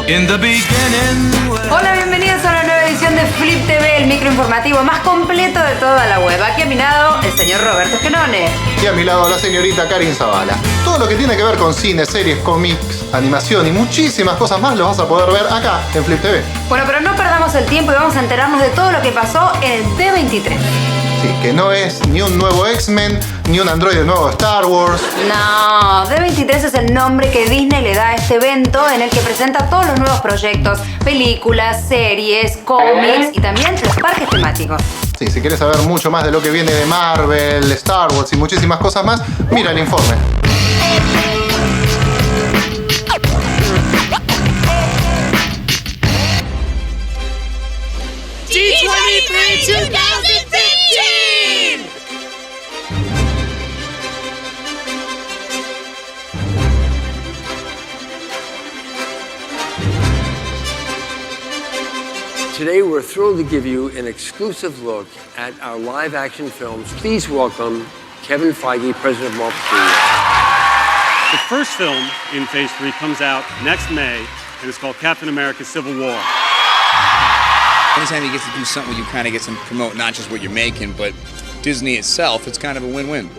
Hola, bienvenidos a una nueva edición de Flip TV, el microinformativo más completo de toda la web. Aquí a mi lado, el señor Roberto Esquenone. Y a mi lado, la señorita Karin Zavala. Todo lo que tiene que ver con cine, series, cómics, animación y muchísimas cosas más lo vas a poder ver acá en Flip TV. Bueno, pero no perdamos el tiempo y vamos a enterarnos de todo lo que pasó en el D23. Sí, que no es ni un nuevo X-Men, ni un androide nuevo de Star Wars. No, D23 es el nombre que Disney le da a este evento en el que presenta todos los nuevos proyectos, películas, series, cómics y también los parques temáticos. Sí, si quieres saber mucho más de lo que viene de Marvel, Star Wars y muchísimas cosas más, mira el informe. D23 2015! Today we're thrilled to give you an exclusive look at our live-action films. Please welcome Kevin Feige, President of Marvel Studios. The first film in Phase 3 comes out next May, and it's called Captain America: Civil War. Anytime you get to do something where you kind of get to promote not just what you're making, but Disney itself, it's kind of a win-win.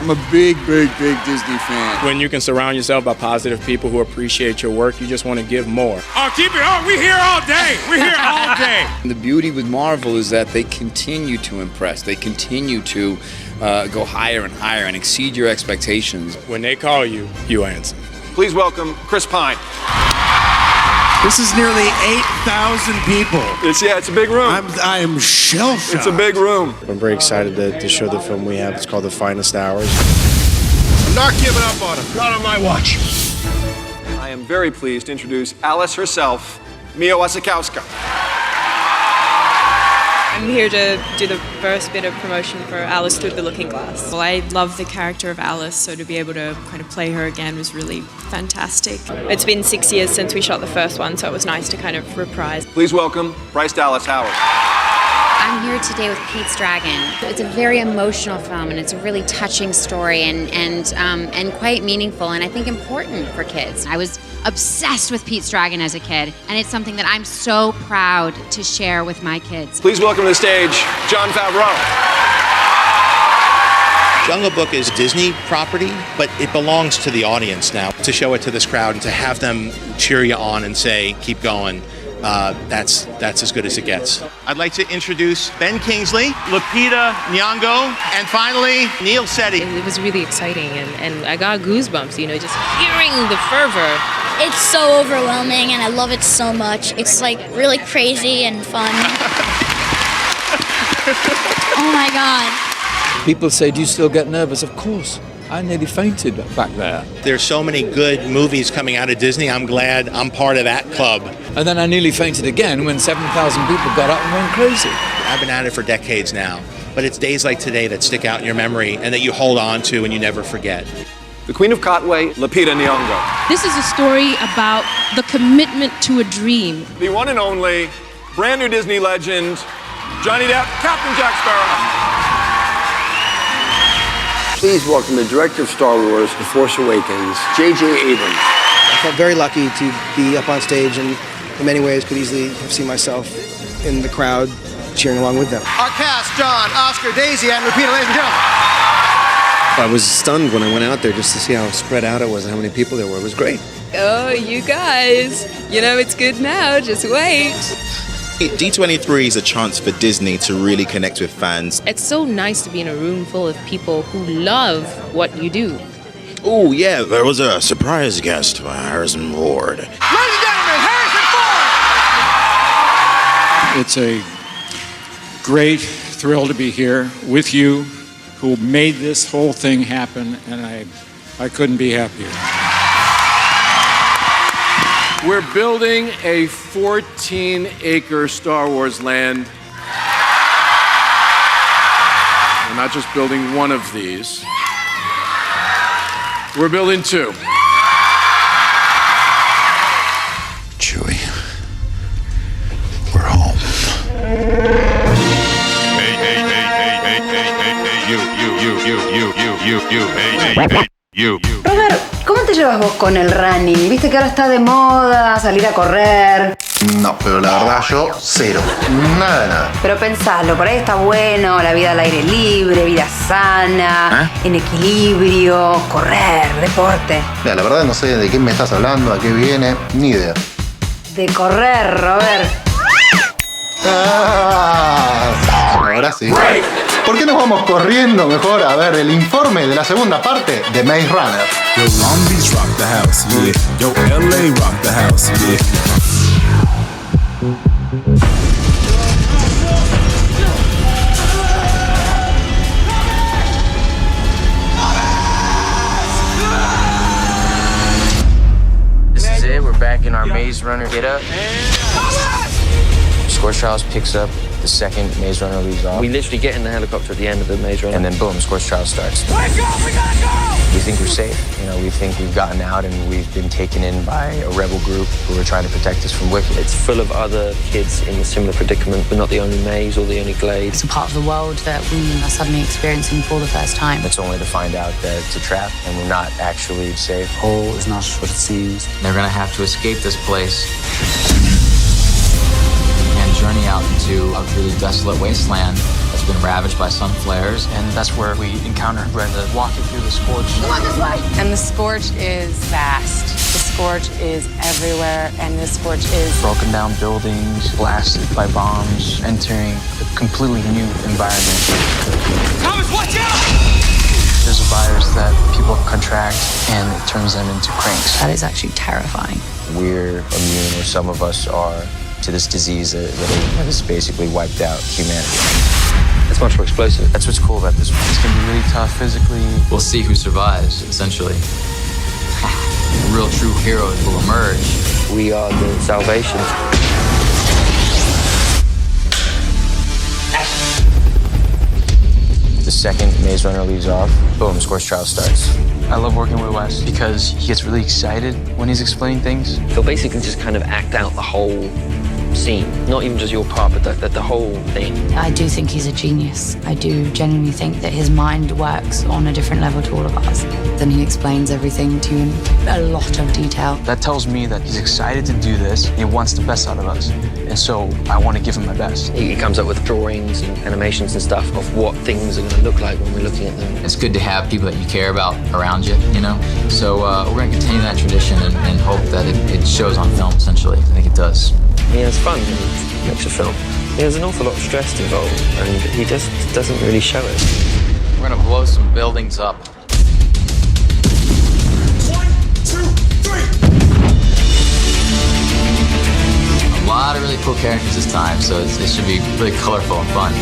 I'm a big Disney fan. When you can surround yourself by positive people who appreciate your work, you just want to give more. Oh, keep it on. We're here all day. We're here all day. And the beauty with Marvel is that they continue to impress. They continue to go higher and higher and exceed your expectations. When they call you, you answer. Please welcome Chris Pine. This is nearly 8,000 people. It's a big room. I am shell-shocked. It's a big room. I'm very excited to show the film we have. It's called The Finest Hours. I'm not giving up on him. Not on my watch. I am very pleased to introduce Alice herself, Mia Wasikowska. I'm here to do the first bit of promotion for Alice Through the Looking Glass. Well, I love the character of Alice, so to be able to kind of play her again was really fantastic. It's been 6 years since we shot the first one, so it was nice to kind of reprise. Please welcome Bryce Dallas Howard. I'm here today with Pete's Dragon. It's a very emotional film, and it's a really touching story and quite meaningful, and I think important for kids. I was obsessed with Pete's Dragon as a kid, and it's something that I'm so proud to share with my kids. Please welcome to the stage, Jon Favreau. Jungle Book is a Disney property, but it belongs to the audience now. To show it to this crowd and to have them cheer you on and say, keep going, that's as good as it gets. I'd like to introduce Ben Kingsley, Lupita Nyong'o, and finally, Neil Setti. It was really exciting, and I got goosebumps, just hearing the fervor. It's so overwhelming and I love it so much. It's like really crazy and fun. Oh my God. People say, do you still get nervous? Of course. I nearly fainted back there. There's so many good movies coming out of Disney. I'm glad I'm part of that club. And then I nearly fainted again when 7,000 people got up and went crazy. I've been at it for decades now, but it's days like today that stick out in your memory and that you hold on to and you never forget. The Queen of Katwe, Lupita Nyong'o. This is a story about the commitment to a dream. The one and only, brand new Disney legend, Johnny Depp, Captain Jack Sparrow. Please welcome the director of Star Wars: The Force Awakens, J.J. Abrams. I felt very lucky to be up on stage and in many ways could easily have seen myself in the crowd cheering along with them. Our cast, John, Oscar, Daisy, and Lupita, ladies and gentlemen. I was stunned when I went out there just to see how spread out it was and how many people there were. It was great. Oh, you guys, it's good now, just wait. D23 is a chance for Disney to really connect with fans. It's so nice to be in a room full of people who love what you do. Oh, yeah, there was a surprise guest, Harrison Ford. Ladies and gentlemen, Harrison Ford! It's a great thrill to be here with you, who made this whole thing happen, and I couldn't be happier. We're building a 14-acre Star Wars land. We're not just building one of these. We're building two. Chewie, we're home. Robert, ¿cómo te llevas vos con el running? Viste que ahora está de moda salir a correr. No, pero la verdad yo cero. Nada de nada. Pero pensalo, por ahí está bueno, la vida al aire libre, vida sana, en equilibrio, correr, deporte. Mira, la verdad no sé de qué me estás hablando, a qué viene, ni idea. De correr, Robert. Ahora sí. ¿Por qué nos vamos corriendo mejor a ver el informe de la segunda parte de Maze Runner? Yo, Long Beach rock the house, yeah. Yo, LA rock the house, yeah. This is it. We're back in our Maze Runner get up. Scorch Trials picks up the second Maze Runner leaves off. We literally get in the helicopter at the end of the Maze Runner. And then boom, Scorch Trials starts. Wake up, we gotta go! We think we're safe. You know, we think we've gotten out and we've been taken in by a rebel group who are trying to protect us from Wicked. It's full of other kids in a similar predicament. We're not the only maze or the only glade. It's a part of the world that we are suddenly experiencing for the first time. It's only to find out that it's a trap and we're not actually safe. Hole is not what it seems. They're gonna have to escape this place and journey out into a really desolate wasteland that's been ravaged by sun flares. And that's where we encounter Brenda walking through the Scorch. Come on, this way! And the Scorch is vast. The Scorch is everywhere, and this Scorch is broken down buildings, blasted by bombs, entering a completely new environment. Thomas, watch out! There's a virus that people contract, and it turns them into cranks. That is actually terrifying. We're immune, or some of us are, to this disease that has basically wiped out humanity. It's much more explosive. That's what's cool about this one. It's gonna be really tough physically. We'll see who survives, essentially. Real true heroes will emerge. We are the salvation. The second Maze Runner leaves off, boom, Scorch Trial starts. I love working with Wes because he gets really excited when he's explaining things. He'll basically just kind of act out the whole scene, not even just your part, but the whole thing. I do think he's a genius. I do genuinely think that his mind works on a different level to all of us. Then he explains everything to you in a lot of detail. That tells me that he's excited to do this, and he wants the best out of us. And so I want to give him my best. He comes up with drawings and animations and stuff of what things are going to look like when we're looking at them. It's good to have people that you care about around you, you know? So we're going to continue that tradition and hope that it shows on film, essentially. I think it does. He has fun when he makes a film. There's an awful lot of stress involved, and he just doesn't really show it. We're going to blow some buildings up. 1, 2, 3. A lot of really cool characters this time, so it should be really colorful and fun.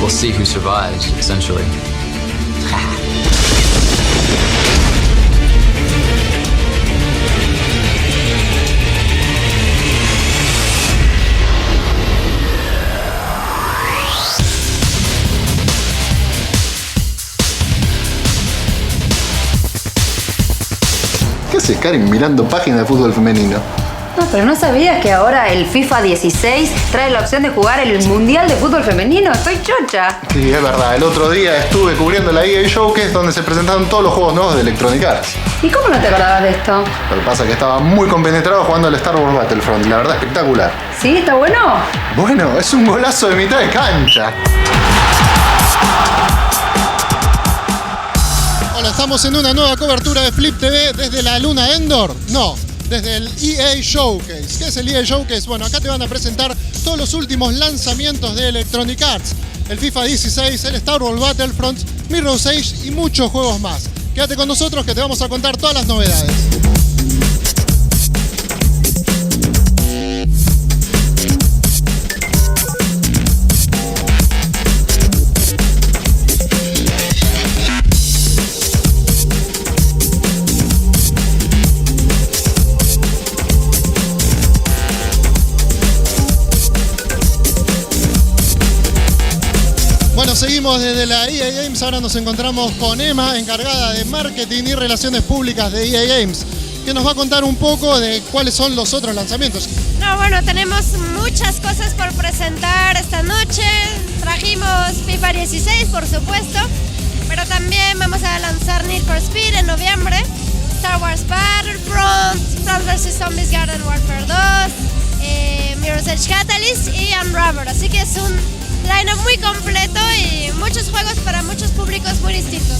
We'll see who survives, essentially. ¿Qué haces, Karin, mirando páginas de fútbol femenino? No, pero ¿no sabías que ahora el FIFA 16 trae la opción de jugar el Mundial de Fútbol Femenino? Estoy chocha. Sí, es verdad. El otro día estuve cubriendo la EA Showcase donde se presentaron todos los juegos nuevos de Electronic Arts. ¿Y cómo no te acordabas de esto? Lo que pasa es que estaba muy compenetrado jugando al Star Wars Battlefront. La verdad, espectacular. ¿Sí? ¿Está bueno? Bueno, es un golazo de mitad de cancha. Hola, estamos en una nueva cobertura de Flip TV desde la Luna Endor. No, desde el EA Showcase. ¿Qué es el EA Showcase? Bueno, acá te van a presentar todos los últimos lanzamientos de Electronic Arts. El FIFA 16, el Star Wars Battlefront, Mirror's Edge y muchos juegos más. Quédate con nosotros que te vamos a contar todas las novedades. Seguimos desde la EA Games, ahora nos encontramos con Emma, encargada de marketing y relaciones públicas de EA Games, que nos va a contar un poco de cuáles son los otros lanzamientos. No, bueno, tenemos muchas cosas por presentar esta noche. Trajimos FIFA 16, por supuesto, pero también vamos a lanzar Need for Speed en noviembre. Star Wars Battlefront, Plants vs. Zombies Garden Warfare 2, Mirror's Edge Catalyst y Unravel. Así que es un line-up muy completo y muchos juegos para muchos públicos muy distintos.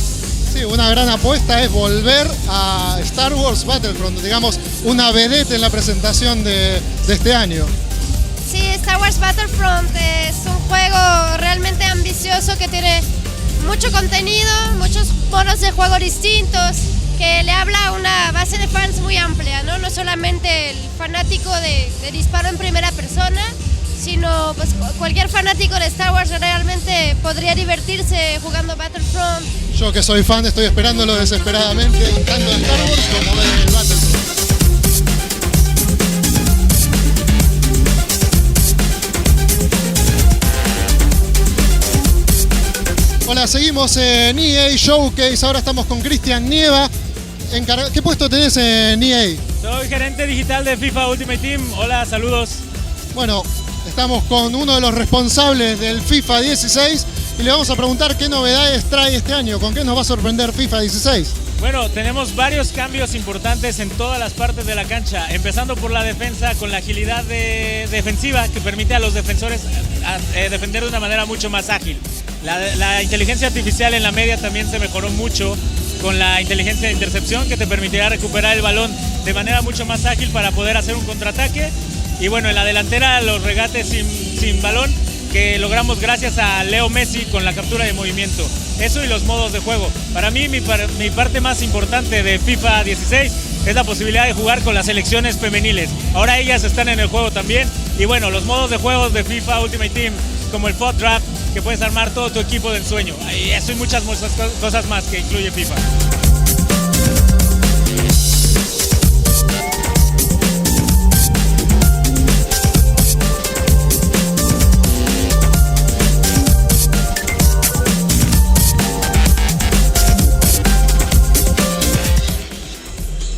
Sí, una gran apuesta es volver a Star Wars Battlefront, digamos, una vedette en la presentación de este año. Sí, Star Wars Battlefront es un juego realmente ambicioso que tiene mucho contenido, muchos modos de juego distintos, que le habla a una base de fans muy amplia, ¿no? No solamente el fanático de disparo en primera persona, sino pues cualquier fanático de Star Wars realmente podría divertirse jugando Battlefront. Yo que soy fan estoy esperándolo desesperadamente, tanto de Star Wars como de Battlefront. Hola, seguimos en EA Showcase, ahora estamos con Cristian Nieva. ¿Qué puesto tenés en EA? Soy gerente digital de FIFA Ultimate Team. Hola, saludos. Bueno, estamos con uno de los responsables del FIFA 16 y le vamos a preguntar qué novedades trae este año, con qué nos va a sorprender FIFA 16. Bueno, tenemos varios cambios importantes en todas las partes de la cancha, empezando por la defensa con la agilidad defensiva que permite a los defensores defender de una manera mucho más ágil. La inteligencia artificial en la media también se mejoró mucho con la inteligencia de intercepción que te permitirá recuperar el balón de manera mucho más ágil para poder hacer un contraataque. Y bueno, en la delantera los regates sin balón que logramos gracias a Leo Messi con la captura de movimiento. Eso y los modos de juego. Para mí, mi parte más importante de FIFA 16 es la posibilidad de jugar con las selecciones femeniles. Ahora ellas están en el juego también. Y bueno, los modos de juego de FIFA Ultimate Team, como el FOD Draft, que puedes armar todo tu equipo de ensueño. Y eso y muchas cosas más que incluye FIFA.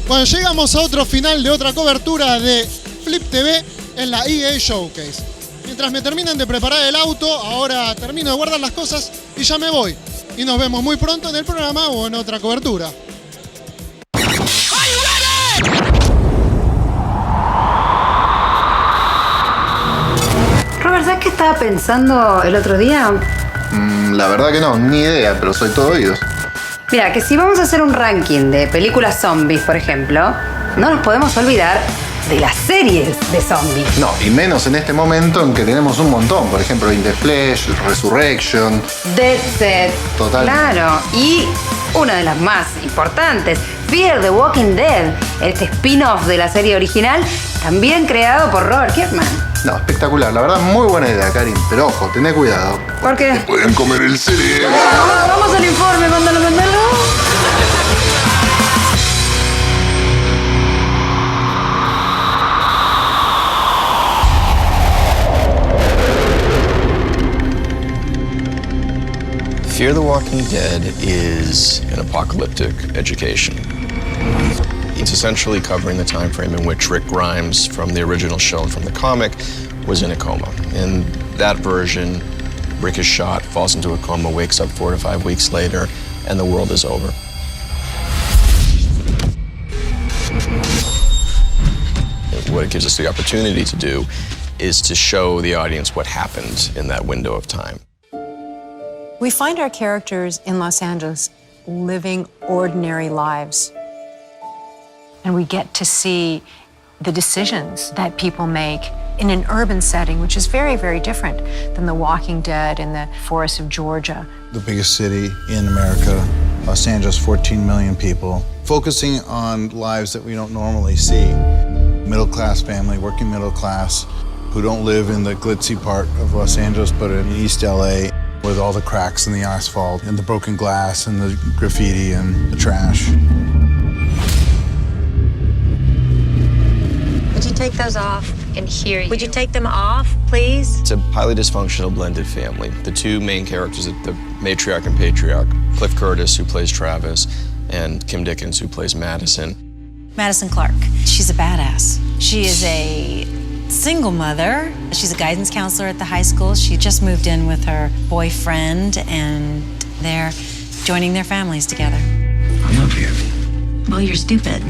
Bueno, llegamos a otro final de otra cobertura de Flip TV en la EA Showcase. Mientras me terminan de preparar el auto, ahora termino de guardar las cosas y ya me voy. Y nos vemos muy pronto en el programa o en otra cobertura. Robert, ¿sabes qué estaba pensando el otro día? La verdad que no, ni idea, pero soy todo oídos. Mira, que si vamos a hacer un ranking de películas zombies, por ejemplo, no nos podemos olvidar de las series de zombies. No, y menos en este momento en que tenemos un montón. Por ejemplo, In the Flesh, Resurrection. Dead Set. Total. Claro. Y una de las más importantes, Fear the Walking Dead, este spin-off de la serie original, también creado por Robert Kirkman. No, espectacular. La verdad, muy buena idea, Karin. Pero ojo, tené cuidado. ¿Por qué? Pueden comer el cerebro. Vamos al informe, mándalo. Fear the Walking Dead is an apocalyptic education. It's essentially covering the time frame in which Rick Grimes, from the original show and from the comic, was in a coma. In that version, Rick is shot, falls into a coma, wakes up 4 to 5 weeks later, and the world is over. What it gives us the opportunity to do is to show the audience what happened in that window of time. We find our characters in Los Angeles living ordinary lives. And we get to see the decisions that people make in an urban setting, which is very, very different than The Walking Dead in the forests of Georgia. The biggest city in America, Los Angeles, 14 million people, focusing on lives that we don't normally see. Middle-class family, working middle class, who don't live in the glitzy part of Los Angeles, but in East LA, with all the cracks in the asphalt and the broken glass and the graffiti and the trash. Would you take those off and hear you? Would you take them off, please? It's a highly dysfunctional blended family. The two main characters, the matriarch and patriarch, Cliff Curtis, who plays Travis, and Kim Dickens, who plays Madison. Madison Clark. She's a badass. She is a single mother. She's a guidance counselor at the high school. She just moved in with her boyfriend, and they're joining their families together. I love you. Well, you're stupid.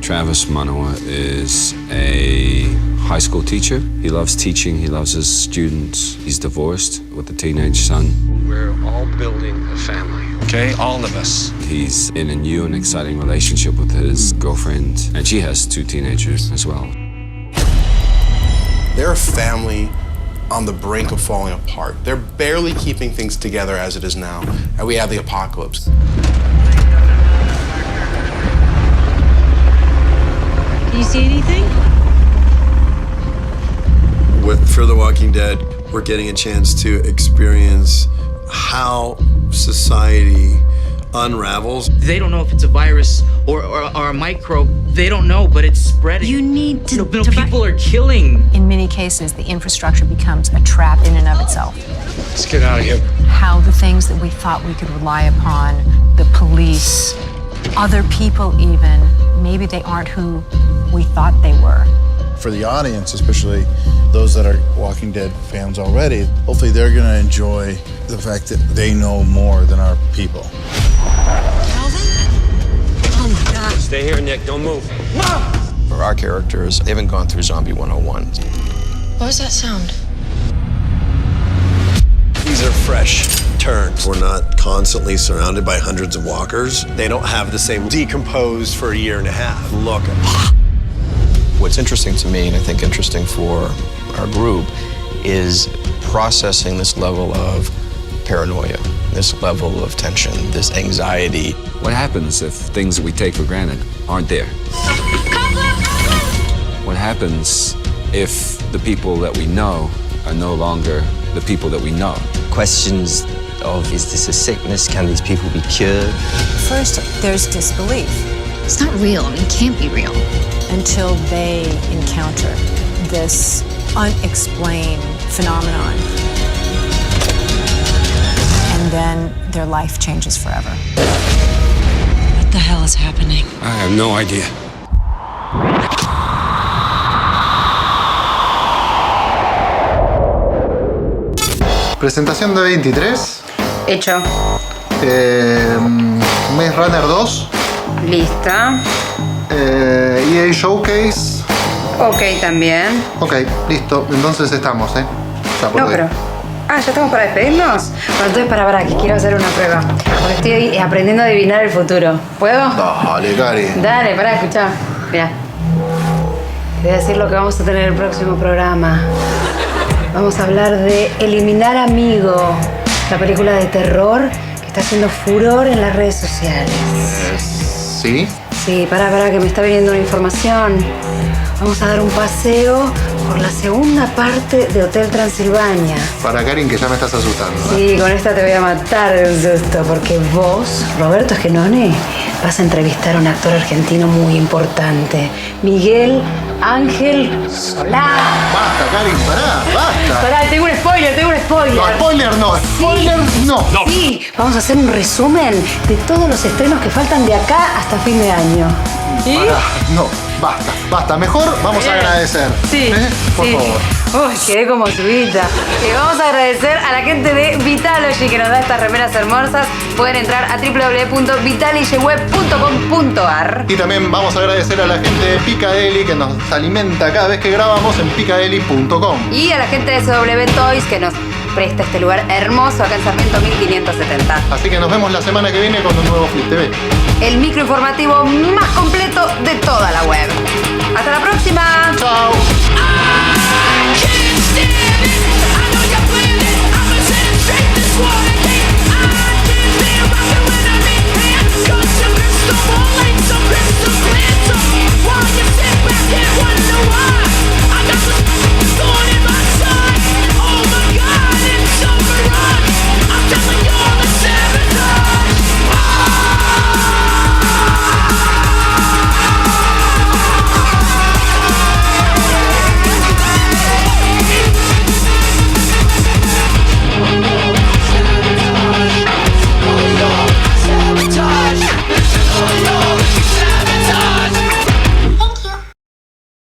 Travis Manoa is a high school teacher. He loves teaching, he loves his students. He's divorced with a teenage son. We're all building a family, okay? All of us. He's in a new and exciting relationship with his girlfriend, and she has 2 teenagers as well. They're a family on the brink of falling apart. They're barely keeping things together as it is now, and we have the apocalypse. Do you see anything? With Fear the Walking Dead, we're getting a chance to experience how society unravels. They don't know if it's a virus or a microbe. They don't know, but it's spreading. You need to... people are killing. In many cases, the infrastructure becomes a trap in and of itself. Let's get out of here. How the things that we thought we could rely upon, the police, other people even, maybe they aren't who we thought they were. For the audience, especially those that are Walking Dead fans already, hopefully they're going to enjoy the fact that they know more than our people. Oh my God. Stay here, Nick. Don't move. For our characters, they haven't gone through Zombie 101. What was that sound? These are fresh turns. We're not constantly surrounded by hundreds of walkers. They don't have the same decomposed for a year and a half look. What's interesting to me, and I think interesting for our group, is processing this level of paranoia, this level of tension, this anxiety. What happens if things that we take for granted aren't there? What happens if the people that we know are no longer the people that we know? Questions of, is this a sickness? Can these people be cured? First, there's disbelief. It's not real. I mean, it can't be real. Until they encounter this unexplained phenomenon. And then their life changes forever. What the hell is happening? I have no idea. Presentación de 23. Hecho. Maze Runner 2. Lista. EA Showcase. Ok, también. Ok, listo. Entonces estamos, ¿eh? Ya por No, hoy. pero... Ah, ¿ya estamos para despedirnos? Bueno, entonces para, que quiero hacer una prueba. Porque estoy aprendiendo a adivinar el futuro. ¿Puedo? Dale, Cari. Dale, pará, escuchá. Mirá. Te voy a decir lo que vamos a tener en el próximo programa. Vamos a hablar de Eliminar Amigo, la película de terror que está haciendo furor en las redes sociales. ¿Sí? Sí, pará, que me está viniendo una información. Vamos a dar un paseo por la segunda parte de Hotel Transilvania. Para Karin, que ya me estás asustando. Sí, con esta te voy a matar de un susto, porque vos, Roberto Esquenone, vas a entrevistar a un actor argentino muy importante, Miguel Ángel Solá. Basta, Karin, basta. Pará, tengo un spoiler. No, spoiler no, spoiler no. Sí, vamos a hacer un resumen de todos los estrenos que faltan de acá hasta fin de año. ¿Sí? Pará, no, basta. Mejor vamos a agradecer. Sí, Por favor. Uy, quedé como subida. Vamos a agradecer a la gente de Vitalogy que nos da estas remeras hermosas. Pueden entrar a www.vitalogy.com.ar. Y también vamos a agradecer a la gente de Picadeli que nos alimenta cada vez que grabamos en picadeli.com. Y a la gente de CW Toys que nos presta este lugar hermoso acá en Sarmiento 1570. Así que nos vemos la semana que viene con un nuevo Flip TV. El microinformativo más completo de toda la web. ¡Hasta la próxima! ¡Chao!